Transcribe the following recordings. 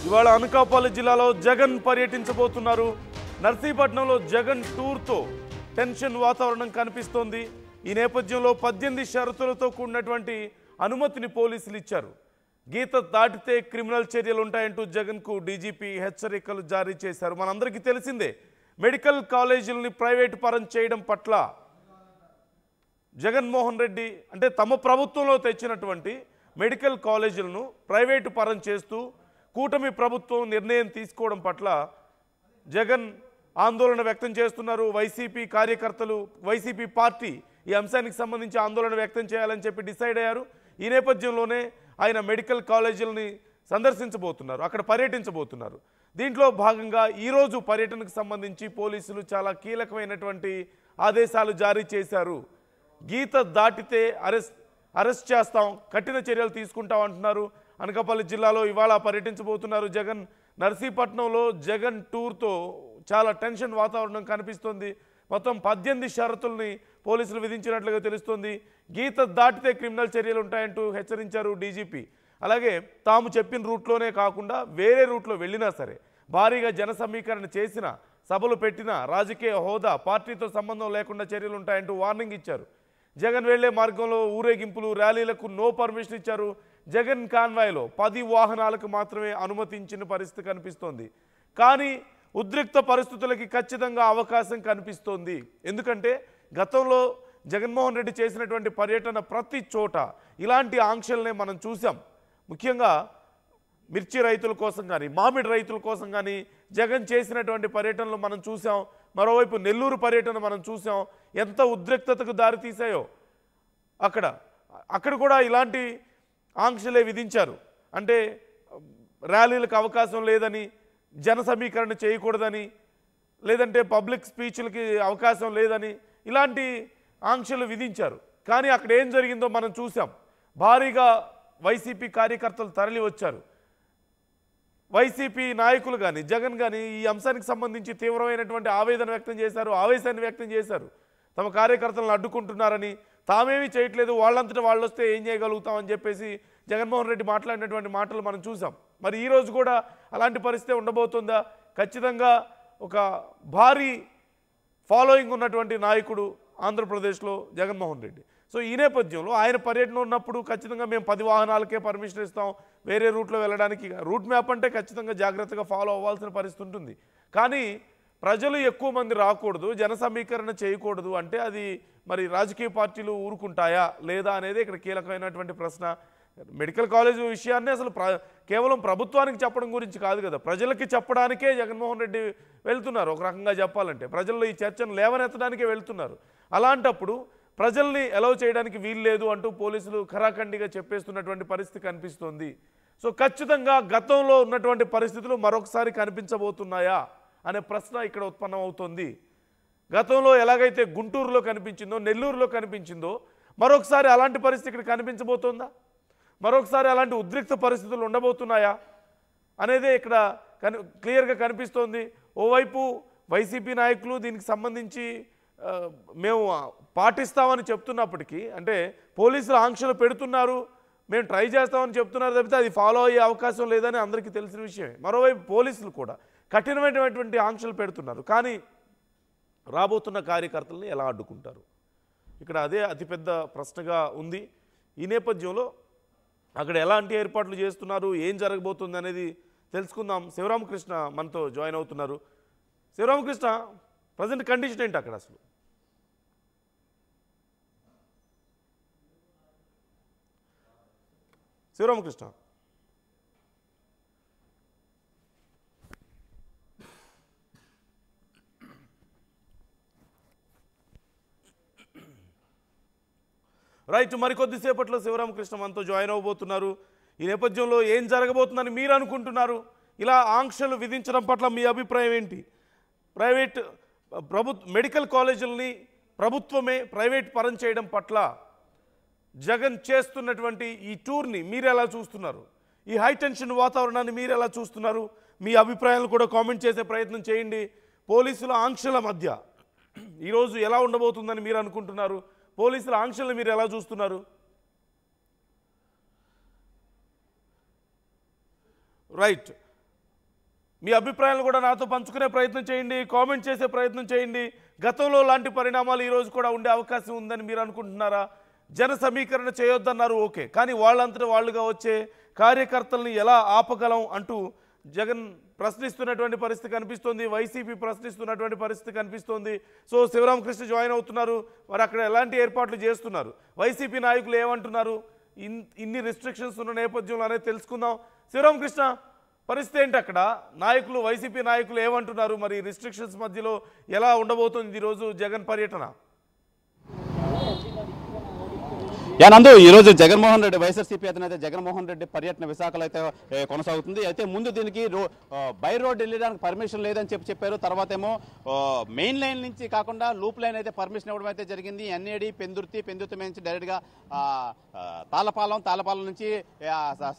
ఇవాళ అనకాపల్లి జిల్లాలో జగన్ పర్యటించబోతున్నారు. నర్సీపట్నంలో జగన్ టూర్తో టెన్షన్ వాతావరణం కనిపిస్తోంది. ఈ నేపథ్యంలో 18 షరతులతో కూడినటువంటి అనుమతిని పోలీసులు ఇచ్చారు. గీత దాటితే క్రిమినల్ చర్యలు ఉంటాయంటూ జగన్కు డీజీపీ హెచ్చరికలు జారీ చేశారు. మనందరికీ తెలిసిందే, మెడికల్ కాలేజీలని ప్రైవేటు పరం చేయడం పట్ల జగన్మోహన్ రెడ్డి అంటే తమ ప్రభుత్వంలో తెచ్చినటువంటి మెడికల్ కాలేజీలను ప్రైవేటు పరం చేస్తూ కూటమి ప్రభుత్వం నిర్ణయం తీసుకోవడం పట్ల జగన్ ఆందోళన వ్యక్తం చేస్తున్నారు. వైసీపీ కార్యకర్తలు, వైసీపీ పార్టీ ఈ అంశానికి సంబంధించి ఆందోళన వ్యక్తం చేయాలని చెప్పి డిసైడ్ అయ్యారు. ఈ నేపథ్యంలోనే ఆయన మెడికల్ కాలేజీలని సందర్శించబోతున్నారు, అక్కడ పర్యటించబోతున్నారు. దీంట్లో భాగంగా ఈరోజు పర్యటనకు సంబంధించి పోలీసులు చాలా కీలకమైనటువంటి ఆదేశాలు జారీ చేశారు. గీత దాటితే అరెస్ట్ చేస్తాం, కఠిన చర్యలు తీసుకుంటాం అంటున్నారు. అనకాపల్లి జిల్లాలో ఇవాళ పర్యటించబోతున్నారు జగన్. నర్సీపట్నంలో జగన్ టూర్తో చాలా టెన్షన్ వాతావరణం కనిపిస్తోంది. మొత్తం 18 షరతుల్ని పోలీసులు విధించినట్లుగా తెలుస్తోంది. గీత దాటితే క్రిమినల్ చర్యలు ఉంటాయంటూ హెచ్చరించారు డీజీపీ. అలాగే తాము చెప్పిన రూట్లోనే కాకుండా వేరే రూట్లో వెళ్ళినా సరే, భారీగా జన సమీకరణ చేసిన, సభలు పెట్టిన, రాజకీయ హోదా, పార్టీతో సంబంధం లేకుండా చర్యలు ఉంటాయంటూ వార్నింగ్ ఇచ్చారు. జగన్ వెళ్లే మార్గంలో ఊరేగింపులు, ర్యాలీలకు నో పర్మిషన్ ఇచ్చారు. జగన్ కాన్వాయ్లో 10 వాహనాలకు మాత్రమే అనుమతించిన పరిస్థితి కనిపిస్తోంది. కానీ ఉద్రిక్త పరిస్థితులకి ఖచ్చితంగా అవకాశం కనిపిస్తోంది. ఎందుకంటే గతంలో జగన్మోహన్ రెడ్డి చేసినటువంటి పర్యటన ప్రతి చోట ఇలాంటి ఆంక్షలనే మనం చూసాం. ముఖ్యంగా మిర్చి రైతుల కోసం కానీ, మామిడి రైతుల కోసం కానీ జగన్ చేసినటువంటి పర్యటనలు మనం చూసాం. మరోవైపు నెల్లూరు పర్యటన మనం చూసాం, ఎంత ఉద్రిక్తతకు దారితీశాయో. అక్కడ కూడా ఇలాంటి ఆంక్షలే విధించారు. అంటే ర్యాలీలకు అవకాశం లేదని, జన సమీకరణ చేయకూడదని, లేదంటే పబ్లిక్ స్పీచ్లకి అవకాశం లేదని ఇలాంటి ఆంక్షలు విధించారు. కానీ అక్కడ ఏం జరిగిందో మనం చూసాం. భారీగా వైసీపీ కార్యకర్తలు తరలి వచ్చారు. వైసీపీ నాయకులు కానీ, జగన్ కానీ ఈ అంశానికి సంబంధించి తీవ్రమైనటువంటి ఆవేదన వ్యక్తం చేశారు, ఆవేశాన్ని వ్యక్తం చేశారు. తమ కార్యకర్తలను అడ్డుకుంటున్నారని, తామేమీ చేయట్లేదు, వాళ్ళంతటా వాళ్ళు వస్తే ఏం చేయగలుగుతామని చెప్పేసి జగన్మోహన్ రెడ్డి మాట్లాడినటువంటి మాటలు మనం చూసాం. మరి ఈరోజు కూడా అలాంటి పరిస్థితి ఉండబోతుందా? ఖచ్చితంగా ఒక భారీ ఫాలోయింగ్ ఉన్నటువంటి నాయకుడు ఆంధ్రప్రదేశ్లో జగన్మోహన్ రెడ్డి. సో ఈ నేపథ్యంలో ఆయన పర్యటన ఉన్నప్పుడు ఖచ్చితంగా మేము 10 వాహనాలకే పర్మిషన్ ఇస్తాం, వేరే రూట్లో వెళ్ళడానికి రూట్ మ్యాప్ అంటే ఖచ్చితంగా జాగ్రత్తగా ఫాలో అవ్వాల్సిన పరిస్థితి ఉంటుంది. కానీ ప్రజలు ఎక్కువ మంది రాకూడదు, జన సమీకరణ చేయకూడదు అంటే అది మరి రాజకీయ పార్టీలు ఊరుకుంటాయా లేదా అనేది ఇక్కడ కీలకమైనటువంటి ప్రశ్న. మెడికల్ కాలేజ్ విషయాన్ని అసలు కేవలం ప్రభుత్వానికి చెప్పడం గురించి కాదు కదా, ప్రజలకి చెప్పడానికే జగన్మోహన్ రెడ్డి వెళ్తున్నారు. ఒక రకంగా చెప్పాలంటే ప్రజల్లో ఈ చర్చను లేవనెత్తడానికే వెళ్తున్నారు. అలాంటప్పుడు ప్రజల్ని అలౌ చేయడానికి వీలు లేదు అంటూ పోలీసులు ఖరాఖండిగా చెప్పేస్తున్నటువంటి పరిస్థితి కనిపిస్తోంది. సో ఖచ్చితంగా గతంలో ఉన్నటువంటి పరిస్థితులు మరొకసారి కనిపించబోతున్నాయా అనే ప్రశ్న ఇక్కడ ఉత్పన్నమవుతోంది. గతంలో ఎలాగైతే గుంటూరులో కనిపించిందో, నెల్లూరులో కనిపించిందో, మరొకసారి అలాంటి పరిస్థితి ఇక్కడ కనిపించబోతోందా? మరొకసారి అలాంటి ఉద్రిక్త పరిస్థితులు ఉండబోతున్నాయా అనేదే ఇక్కడ క్లియర్గా కనిపిస్తోంది. ఓవైపు వైసీపీ నాయకులు దీనికి సంబంధించి మేము పాటిస్తామని చెప్తున్నప్పటికీ, అంటే పోలీసులు ఆంక్షలు పెడుతున్నారు, మేము ట్రై చేస్తామని చెప్తున్నారు తప్పితే అది ఫాలో అయ్యే అవకాశం లేదని అందరికీ తెలిసిన విషయమే. మరోవైపు పోలీసులు కూడా కఠినమైనటువంటి ఆంక్షలు పెడుతున్నారు. కానీ రాబోతున్న కార్యకర్తలని ఎలా అడ్డుకుంటారు? ఇక్కడ అదే అతిపెద్ద ప్రశ్నగా ఉంది. ఈ నేపథ్యంలో అక్కడ ఎలాంటి ఏర్పాట్లు చేస్తున్నారు, ఏం జరగబోతుంది అనేది తెలుసుకుందాం. శివరామకృష్ణ మనతో జాయిన్ అవుతున్నారు. శివరామకృష్ణ, ప్రజెంట్ కండిషన్ ఏంటి అక్కడ అసలు? శివరామకృష్ణ, రైట్. మరికొద్దిసేపట్లో శివరామకృష్ణ మనతో జాయిన్ అవ్వబోతున్నారు. ఈ నేపథ్యంలో ఏం జరగబోతుందని మీరు అనుకుంటున్నారు? ఇలా ఆంక్షలు విధించడం పట్ల మీ అభిప్రాయం ఏంటి? మెడికల్ కాలేజీలని ప్రభుత్వమే ప్రైవేట్ పరం చేయడం పట్ల జగన్ చేస్తున్నటువంటి ఈ టూర్ని మీరు ఎలా చూస్తున్నారు? ఈ హై టెన్షన్ వాతావరణాన్ని మీరు ఎలా చూస్తున్నారు? మీ అభిప్రాయాలు కూడా కామెంట్ చేసే ప్రయత్నం చేయండి. పోలీసుల ఆంక్షల మధ్య ఈరోజు ఎలా ఉండబోతుందని మీరు అనుకుంటున్నారు? పోలీసుల ఆంక్షలను మీరు ఎలా చూస్తున్నారు? రైట్. మీ అభిప్రాయాలు కూడా నాతో పంచుకునే ప్రయత్నం చేయండి, కామెంట్ చేసే ప్రయత్నం చేయండి. గతంలో లాంటి పరిణామాలు ఈరోజు కూడా ఉండే అవకాశం ఉందని మీరు అనుకుంటున్నారా? జన సమీకరణ చేయొద్దన్నారు, ఓకే, కానీ వాళ్ళంతటా వాళ్ళుగా వచ్చే కార్యకర్తల్ని ఎలా ఆపగలం అంటూ జగన్ ప్రశ్నిస్తున్నటువంటి పరిస్థితి కనిపిస్తోంది, వైసీపీ ప్రశ్నిస్తున్నటువంటి పరిస్థితి కనిపిస్తోంది. సో శివరామకృష్ణ జాయిన్ అవుతున్నారు, మరి అక్కడ ఎలాంటి ఏర్పాట్లు చేస్తున్నారు, వైసీపీ నాయకులు ఏమంటున్నారు, ఇన్ని రిస్ట్రిక్షన్స్ ఉన్న నేపథ్యంలో అనేది తెలుసుకుందాం. శివరామకృష్ణ, పరిస్థితి ఏంటి అక్కడ? నాయకులు, వైసీపీ నాయకులు ఏమంటున్నారు? మరి రిస్ట్రిక్షన్స్ మధ్యలో ఎలా ఉండబోతుంది ఈరోజు జగన్ పర్యటన? నందు, ఈరోజు జగన్మోహన్ రెడ్డి వైఎస్ఆర్సీపీ అధినేత జగన్మోహన్ రెడ్డి పర్యటన విశాఖలో అయితే కొనసాగుతుంది. అయితే ముందు దీనికి బై రోడ్ వెళ్ళడానికి పర్మిషన్ లేదని చెప్పారు. తర్వాత ఏమో మెయిన్ లైన్ నుంచి కాకుండా లూప్ లైన్ అయితే పర్మిషన్ ఇవ్వడం అయితే జరిగింది. ఎన్ఏడి పెందుర్తి నుంచి డైరెక్ట్గా తాళపాలెం నుంచి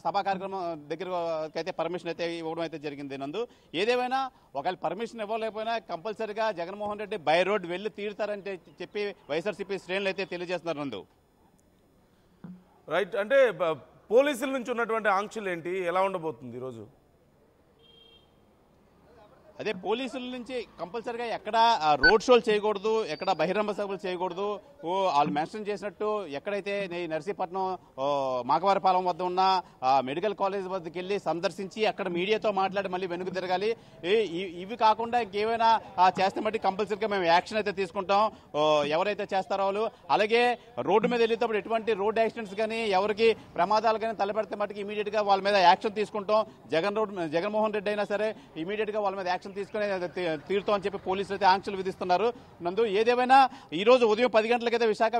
సభా కార్యక్రమం దగ్గరకు అయితే పర్మిషన్ అయితే ఇవ్వడం అయితే జరిగింది. నందు, ఏదేమైనా ఒకవేళ పర్మిషన్ ఇవ్వలేకపోయినా కంపల్సరీగా జగన్మోహన్ రెడ్డి బై రోడ్ వెళ్ళి తీరుతారని చెప్పి వైఎస్ఆర్సీపీ శ్రేణులు అయితే తెలియజేస్తున్నారు. నందు, రైట్, అంటే పోలీసుల నుంచి ఉన్నటువంటి ఆంక్షలు ఏంటి, ఎలా ఉండబోతుంది ఈరోజు? అదే పోలీసుల నుంచి కంపల్సరీగా ఎక్కడ రోడ్ షోలు చేయకూడదు, ఎక్కడ బహిరంగ సభలు చేయకూడదు. వాళ్ళు మెన్షన్ చేసినట్టు ఎక్కడైతే నర్సీపట్నం మాకవారిపాలెం వద్ద ఉన్న మెడికల్ కాలేజ్ వద్దకు వెళ్ళి సందర్శించి అక్కడ మీడియాతో మాట్లాడి మళ్ళీ వెనుక తిరగాలి. ఇవి కాకుండా ఇంకేమైనా చేస్తే మట్టి కంపల్సరీగా మేము యాక్షన్ అయితే తీసుకుంటాం ఎవరైతే చేస్తారో వాళ్ళు. అలాగే రోడ్డు మీద వెళ్ళేటప్పుడు ఎటువంటి రోడ్ యాక్సిడెంట్స్ కానీ ఎవరికి ప్రమాదాలు కానీ తలపెడితే మట్టుకు ఇమీడియట్ గా వాళ్ళ మీద యాక్షన్ తీసుకుంటాం. జగన్మోహన్ రెడ్డి అయినా సరే ఇమీడియట్ గా వాళ్ళ మీద యాక్షన్ తీసుకుని తీరుతాం అని చెప్పి పోలీసులు అయితే ఆంక్షలు విధిస్తున్నారు. నందు, ఏదేమైనా ఈ రోజు ఉదయం 10 గంటలకైతే విశాఖ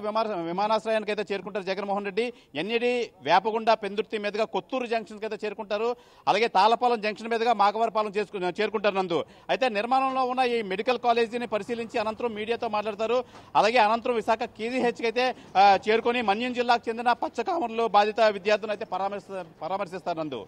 విమానాశ్రయానికి అయితే చేరుకుంటారు జగన్మోహన్ రెడ్డి. ఎన్ఏడి వేపగుండ పెందుర్తి మీదుగా కొత్తూరు జంక్షన్ అయితే చేరుకుంటారు. అలాగే తాళపాలెం జంక్షన్ మీదుగా మాకవారిపాలెం చేరుకుంటారు. నందు, అయితే నిర్మాణంలో ఉన్న ఈ మెడికల్ కాలేజీని పరిశీలించి అనంతరం మీడియాతో మాట్లాడతారు. అలాగే అనంతరం విశాఖ కేజీహెచ్కి అయితే చేరుకొని మన్యం జిల్లాకు చెందిన పచ్చకామర్లు బాధిత విద్యార్థులను అయితే పరామర్శిస్తారు. నందు.